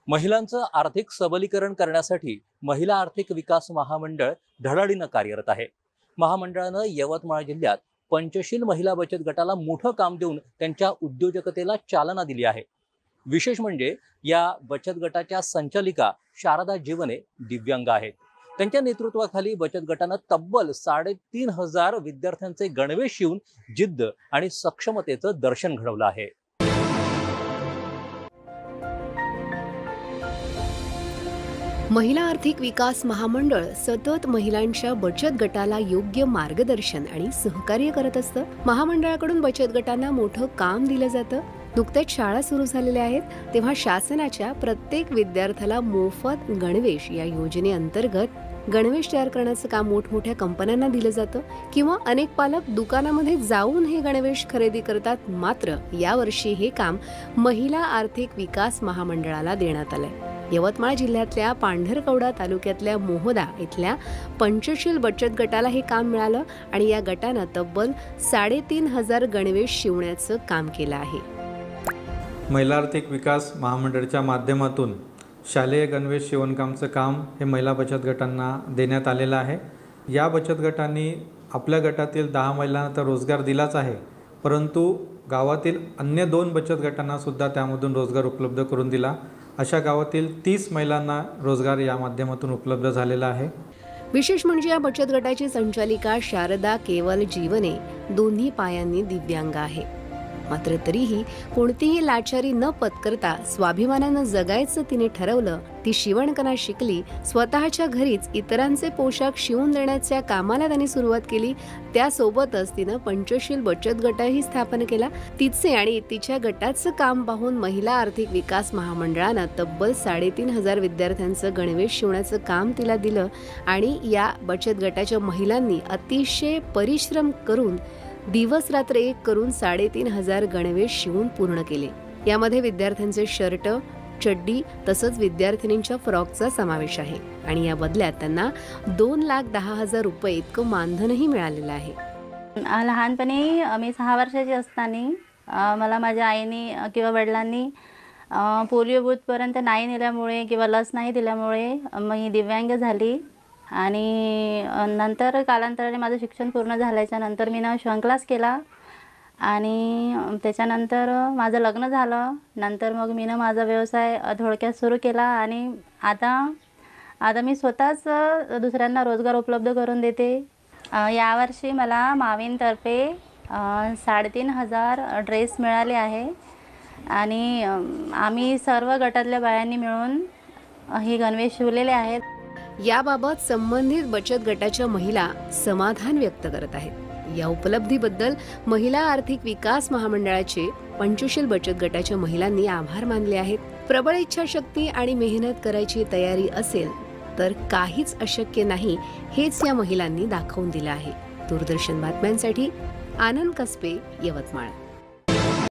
महिलांचं आर्थिक सबलीकरण करण्यासाठी महिला आर्थिक विकास महामंडळ धडाडीनं कार्यरत आहे। महामंडळानं यवतमाळ जिल्ह्यात पंचशील महिला बचत गटाला मोठं काम देऊन त्यांच्या उद्योजकतेला चालना दिली आहे। विशेष म्हणजे या बचत गटाच्या संचालिका शारदा जीवने दिव्यांग आहेत। त्यांच्या नेतृत्वाखाली बचत गटानं तब्बल 3,500 विद्यार्थ्यांचे गणवेश शिवून जिद्द आणि सक्षमतेचं दर्शन घडवलं आहे। महिला आर्थिक विकास महामंडळ सतत महिलांच्या बचत गटाला योग्य मार्गदर्शन आणि सहकार्य करत असतं। महामंडळाकडून बचत गटांना मोठं काम दिलं जातं। नुकत्याच शाळा सुरू झालेल्या आहेत, तेव्हा शासनाच्या प्रत्येक विद्यार्थ्याला मोफत गणवेश या योजनेअंतर्गत गणवेश तयार करण्याचं काम मोठमोठ्या कंपन्यांना दिलं जातं किंवा अनेक पालक दुकानामध्ये जाऊन हे गणवेश खरेदी करतात। मात्र यावर्षी हे काम महिला आर्थिक विकास महामंडळाला देण्यात आलंय। यवतमाळ जिल्ह्यातल्या पांढरकवडा तालुक्यातल्या मोहदा इथल्या पंचशील बचत गटाला हे काम मिळालं आणि या गटानं तब्बल 3,500 गणवेश शिवण्याचं काम केलं आहे। महिला आर्थिक विकास महामंडळाच्या माध्यमातून शालेय गणवेश शिवणकामचं काम हे महिला बचत गटांना देण्यात आलेलं आहे। या बचत गटांनी आपल्या गटातील 10 महिलांना तर रोजगार दिलाच आहे, परंतु गावातील अन्य 2 बचत गटांना सुद्धा त्यामधून रोजगार उपलब्ध करून दिला। अशा गावातील 30 महिलांना रोजगार या माध्यमातून उपलब्ध झालेला आहे। विशेष म्हणजे या बचत गटाची संचालिका शारदा केवल जीवने दोन्ही पायांनी दिव्यांग आहे, मात्र तरीही कोणतीही लाचारी न पत्करता स्वाभिमानानं जगायचं तिने ठरवलं। ती शिवणकला शिकली, स्वतःच्या घरीच इतरांचे पोशाख शिवून देण्याच्या कामाला त्यांनी सुरुवात केली। त्यासोबतच तिनं पंचशील बचत गटही स्थापन केला। तिचे आणि तिच्या गटाचं काम पाहून महिला आर्थिक विकास महामंडळानं तब्बल 3,500 विद्यार्थ्यांचं गणवेश शिवण्याचं काम तिला दिलं आणि या बचत गटाच्या महिलांनी अतिशय परिश्रम करून दिवस रात्र एक करून 3,500 गणवेश शिवून पूर्ण केले। यामध्ये विद्यार्थ्यांचे शर्ट, चड्डी तसंच विद्यार्थिनींच्या फ्रॉकचा समावेश आहे आणि या बदल्यात त्यांना 2,10,000 रुपये इतकं मानधनही मिळालेलं आहे। लहानपणी मी 6 वर्षाची असताना मला माझ्या आईने किंवा वडिलांनी पोलिओ बूथपर्यंत नाही नेल्यामुळे किंवा लस नाही दिल्यामुळे मी दिव्यांग झाली आणि नंतर कालांतराने माझं शिक्षण पूर्ण झाल्याच्या नंतर मी शिवण क्लास केला आणि त्याच्यानंतर माझं लग्न झालं। नंतर मग मी माझा व्यवसाय थोडक्यात सुरू केला आणि आता मी स्वतःच दुसऱ्यांना रोजगार उपलब्ध करून देते। यावर्षी मला मावीनतर्फे 3,500 ड्रेस मिळाले आहे आणि आम्ही सर्व गटातल्या बायांनी मिळून हे गणवेश शिवलेले आहेत। याबाबत संबंधित बचत गटाच्या महिला समाधान व्यक्त करत आहेत। या उपलब्धीबद्दल महिला आर्थिक विकास महामंडळाचे पंचशील बचत गटाच्या महिलांनी आभार मानले आहेत। प्रबळ इच्छाशक्ती आणि मेहनत करायची तयारी असेल तर काहीच अशक्य नाही, हेच या महिलांनी दाखवून दिलं आहे। दूरदर्शन बातम्यांसाठी आनंद कसबे, यवतमाळ।